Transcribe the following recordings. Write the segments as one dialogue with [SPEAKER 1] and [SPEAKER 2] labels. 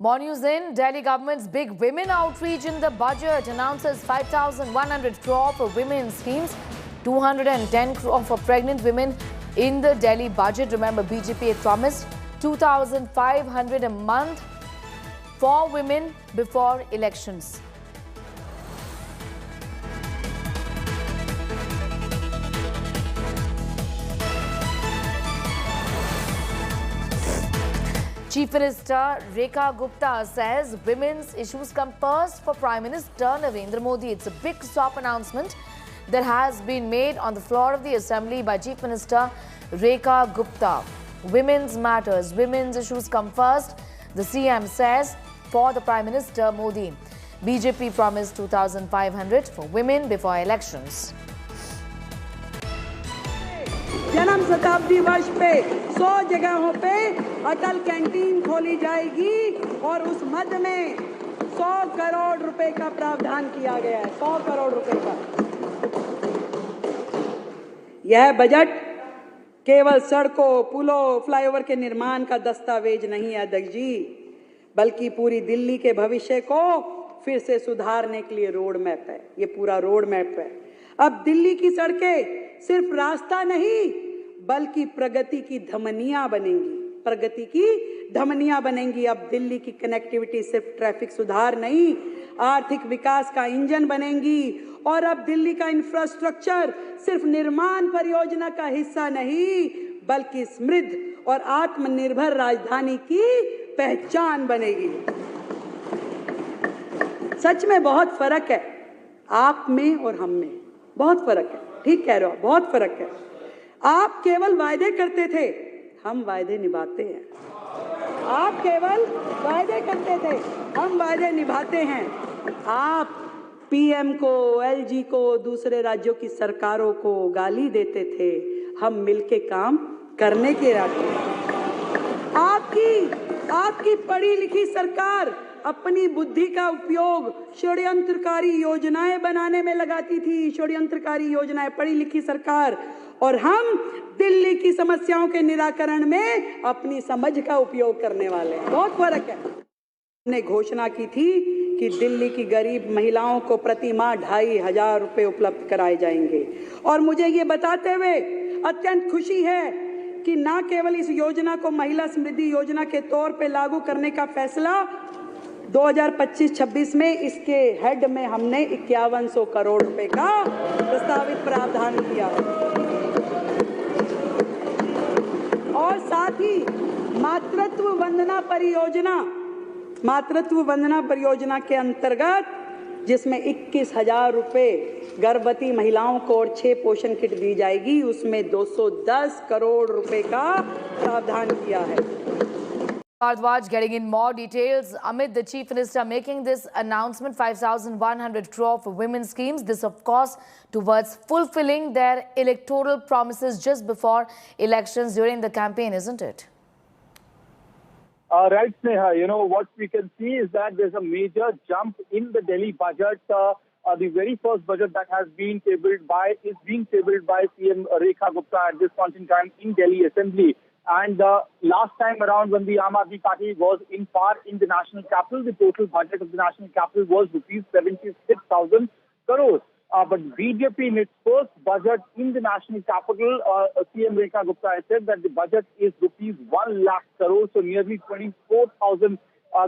[SPEAKER 1] More news in Delhi government's big women outreach in the budget announces 5,100 crore for women's schemes, 210 crore for pregnant women in the Delhi budget. Remember, BJP had promised 2,500 a month for women before elections. Chief Minister Rekha Gupta says women's issues come first for Prime Minister Narendra Modi. It's a big stop announcement that has been made on the floor of the Assembly by Chief Minister Rekha Gupta. Women's matters, women's issues come first, the CM says, for the Prime Minister Modi. BJP promised 2,500 for women before elections.
[SPEAKER 2] जन्म शताब्दी वर्ष पे 100 जगहों पे अटल canteen खोली जाएगी और उस मद में 100 करोड़ रुपए का प्रावधान किया गया है। 100 करोड़ रुपए का यह बजट केवल सड़कों, पुलों, फ्लाईओवर के निर्माण का दस्तावेज नहीं है अध्यक्ष जी, बल्कि पूरी दिल्ली के भविष्य को फिर से सुधारने के लिए रोड मैप है। ये पूरा रोड मैप है। अब दिल्ली की सड़कें सिर्फ रास्ता नहीं बल्कि प्रगति की धमनियां बनेंगी। प्रगति की धमनियां बनेंगी। अब दिल्ली की कनेक्टिविटी सिर्फ ट्रैफिक सुधार नहीं, आर्थिक विकास का इंजन बनेंगी। और अब दिल्ली का इंफ्रास्ट्रक्चर सिर्फ निर्माण परियोजना का हिस्सा नहीं बल्कि समृद्ध और आत्मनिर्भर राजधानी की पहचान बनेगी। सच में बहुत फर्क है आप में और हम में, बहुत फर्क है। ठीक कह रहे हो, बहुत फर्क है। आप केवल वायदे करते थे, हम वायदे निभाते हैं। आप केवल वायदे करते थे, हम वायदे निभाते हैं। आप पीएम को, एलजी को, दूसरे राज्यों की सरकारों को गाली देते थे, हम मिलके काम करने के इरादे हैं। आपकी पढ़ी लिखी सरकार अपनी बुद्धि का उपयोग षड्यंत्रकारी योजनाएं बनाने में लगाती थी। षड्यंत्रकारी योजनाएं, पढ़ी लिखी सरकार। और हम दिल्ली की समस्याओं के निराकरण में अपनी समझ का उपयोग करने वाले हैं। बहुत फर्क है। हमने घोषणा की थी कि दिल्ली की गरीब महिलाओं को प्रति माह 2,500 रुपए उपलब्ध कराए जाएंगे। और मुझे ये बताते हुए अत्यंत खुशी है कि न केवल इस योजना को महिला समृद्धि योजना के तौर पे लागू करने का फैसला 2025-26 में इसके हेड में हमने 5100 करोड़ रुपए का प्रस्तावित प्रावधान किया है। और साथ ही मातृत्व वंदना परियोजना के अंतर्गत जिसमें 21,000 रुपए गर्भवती महिलाओं को और 6 पोषण किट दी जाएगी, उसमें 210 करोड़ रुपए का प्रावधान किया है।
[SPEAKER 1] Bharadwaj getting in more details. Amid the Chief Minister making this announcement, 5,100 crore for women's schemes. This, of course, towards fulfilling their electoral promises just before elections during the campaign, isn't it?
[SPEAKER 3] Right, Sneha. You know, what we can see is that there's a major jump in the Delhi budget. The very first budget that has been tabled by, is being tabled by CM Rekha Gupta at this point in time in Delhi Assembly. And last time around when the Aam Aadmi Party was in power in the national capital, the total budget of the national capital was rupees 76,000 crores. But BJP in its first budget in the national capital, CM Rekha Gupta has said that the budget is rupees 1 lakh crores, so nearly 24,000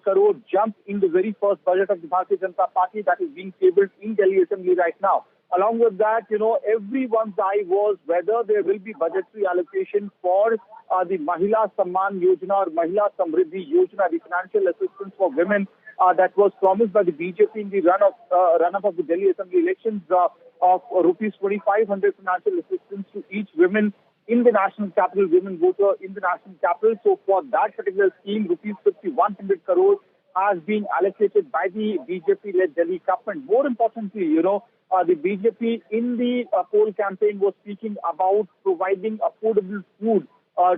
[SPEAKER 3] crore jump in the very first budget of the Bharatiya Janata Party that is being tabled in Delhi Assembly right now. Along with that, you know, everyone's eye was whether there will be budgetary allocation for the Mahila Samman Yojana or Mahila Samriddhi Yojana, the financial assistance for women that was promised by the BJP in the run-up of the Delhi Assembly elections of rupees 2,500 financial assistance to each woman in the national capital, women voter in the national capital. So for that particular scheme, rupees 5,100 crores has been allocated by the BJP-led Delhi government. More importantly, you know, the BJP in the poll campaign was speaking about providing affordable food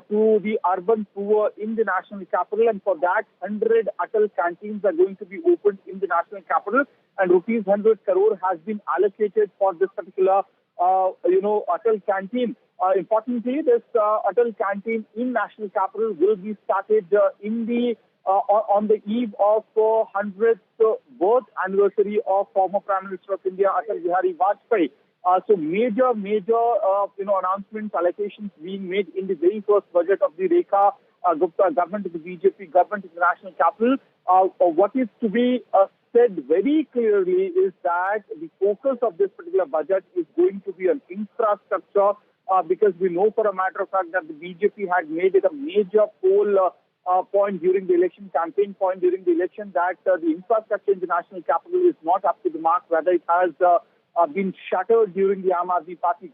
[SPEAKER 3] to the urban poor in the national capital, and for that 100 Atal Canteens are going to be opened in the national capital, and rupees 100 crore has been allocated for this particular Atal Canteen. Importantly, this Atal Canteen in national capital will be started in the on the eve of 100th birth anniversary of former Prime Minister of India, Atal Vajpayee. So major, announcements, allocations being made in the very first budget of the Rekha Gupta government, of the BJP government in the national capital. What is to be said very clearly is that the focus of this particular budget is going to be on infrastructure, because we know for a matter of fact that the BJP had made it a major poll point during the election, campaign point during the election, that the infrastructure in the national capital is not up to the mark, whether it has been shattered during the Aam Aadmi Party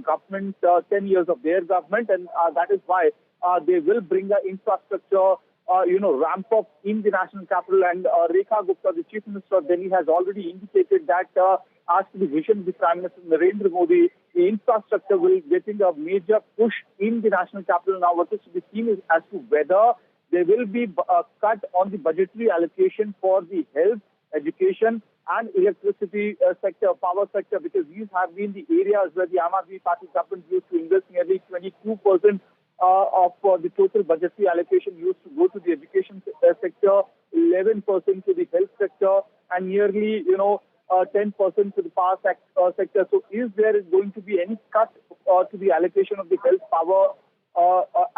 [SPEAKER 3] government, 10 years of their government, and that is why they will bring the infrastructure, ramp up in the national capital. And Rekha Gupta, the Chief Minister of Delhi, has already indicated that as to the vision of the Prime Minister Narendra Modi, the infrastructure will getting a major push in the national capital. Now, what is to be seen is as to whether there will be a cut on the budgetary allocation for the health, education and electricity sector, power sector, because these have been the areas where the Aam Aadmi Party government used to invest nearly 22% of the total budgetary allocation used to go to the education sector, 11% to the health sector, and nearly, 10% to the power sector. So is there going to be any cut to the allocation of the health, power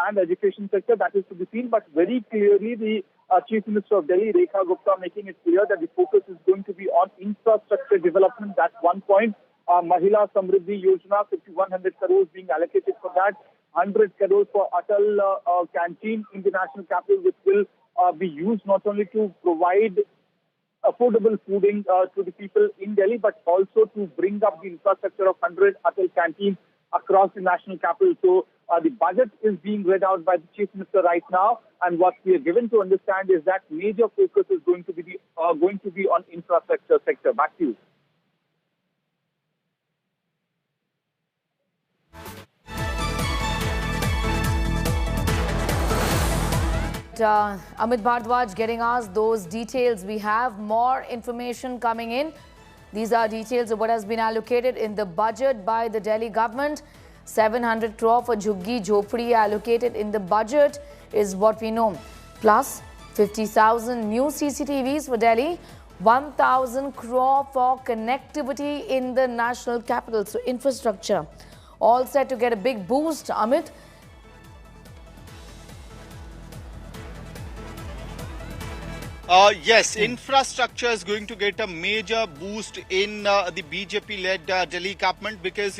[SPEAKER 3] and education sector? That is to be seen. But very clearly, the Chief Minister of Delhi, Rekha Gupta, making it clear that the focus is going to be on infrastructure development. That's one point. Mahila Samriddhi Yojana, 5,100 crores being allocated for that. 100 crores for Atal Canteen in the national capital, which will be used not only to provide affordable fooding to the people in Delhi, but also to bring up the infrastructure of 100 Atal Canteens across the national capital. So the budget is being read out by the Chief Minister right now, and what we are given to understand is that major focus is going to be on infrastructure sector. Back to you.
[SPEAKER 1] Amit Bhardwaj getting us those details. We have more information coming in. These are details of what has been allocated in the budget by the Delhi government. 700 crore for Jhuggi Jhopdi allocated in the budget is what we know. Plus 50,000 new CCTVs for Delhi. 1,000 crore for connectivity in the national capital. So infrastructure all set to get a big boost, Amit.
[SPEAKER 4] Yes, infrastructure is going to get a major boost in the BJP-led Delhi government, because,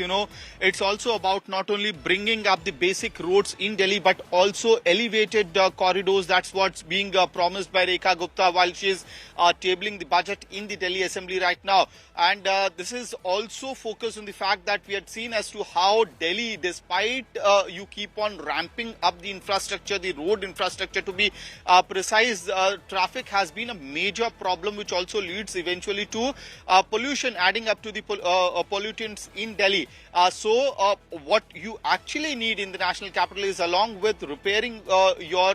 [SPEAKER 4] it's also about not only bringing up the basic roads in Delhi, but also elevated corridors. That's what's being promised by Rekha Gupta while she's tabling the budget in the Delhi Assembly right now. And this is also focused on the fact that we had seen as to how Delhi, despite you keep on ramping up the infrastructure, the road infrastructure to be precise, traffic has been a major problem, which also leads eventually to pollution, adding up to the pollutants in Delhi. So what you actually need in the national capital is, along with repairing your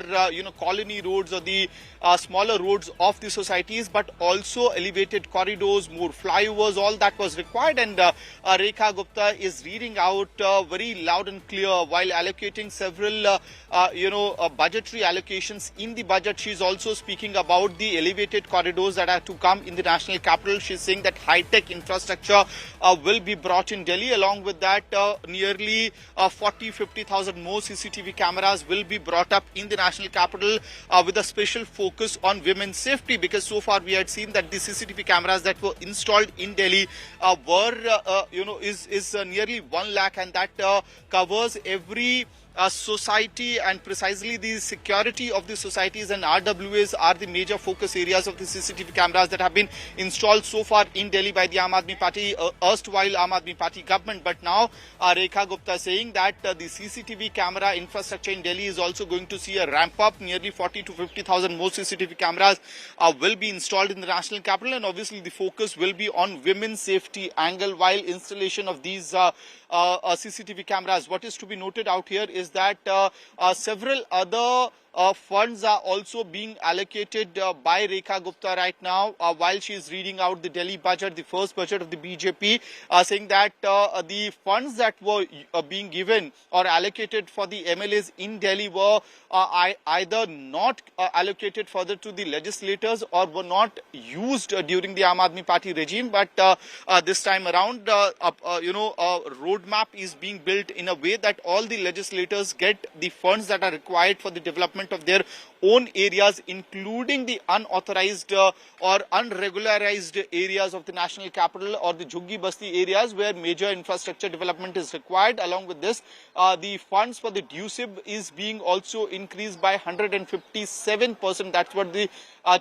[SPEAKER 4] colony roads or the smaller roads of the societies, but also elevated corridors, more flyovers, all that was required. And Rekha Gupta is reading out very loud and clear while allocating several budgetary allocations in the budget. She's also speaking about the elevated corridors that are to come in the national capital. She's saying that high-tech infrastructure will be brought in Delhi. Along with that, nearly 40-50,000 more CCTV cameras will be brought up in the national capital with a special focus on women's safety, because so far we had seen that the CCTV cameras that were installed in Delhi were, is nearly 1 lakh, and that covers every society, and precisely the security of the societies and RWAs are the major focus areas of the CCTV cameras that have been installed so far in Delhi by the Aam Aadmi Party, erstwhile Aam Aadmi Party government. But now Rekha Gupta saying that the CCTV camera infrastructure in Delhi is also going to see a ramp up. Nearly 40 to 50,000 more CCTV cameras will be installed in the national capital, and obviously the focus will be on women's safety angle while installation of these CCTV cameras. What is to be noted out here is that several other funds are also being allocated by Rekha Gupta right now while she is reading out the Delhi budget, the first budget of the BJP, saying that the funds that were being given or allocated for the MLAs in Delhi were either not allocated further to the legislators or were not used during the Aam Aadmi Party regime. But this time around, a roadmap is being built in a way that all the legislators get the funds that are required for the development of their own areas, including the unauthorized or unregularized areas of the national capital or the Jhuggi Basti areas where major infrastructure development is required. Along with this, the funds for the DUSIB is being also increased by 157%. That's what the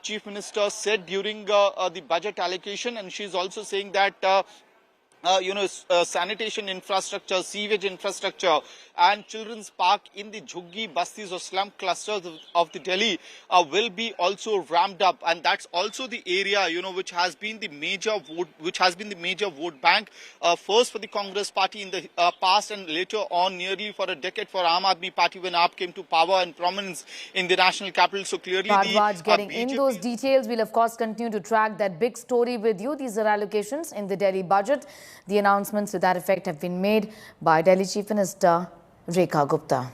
[SPEAKER 4] Chief Minister said during the budget allocation, and she's also saying that sanitation infrastructure, sewage infrastructure and children's park in the Jhuggi Bastis or slum clusters of the Delhi will be also ramped up, and that's also the area which has been the major vote bank first for the Congress party in the past, and later on nearly for a decade for Aam Aadmi Party when AAP came to power and prominence in the national capital. So clearly
[SPEAKER 1] Bhardwaj, getting in those details, we'll of course continue to track that big story with you. These are allocations in the Delhi budget. The announcements to that effect have been made by Delhi Chief Minister Rekha Gupta.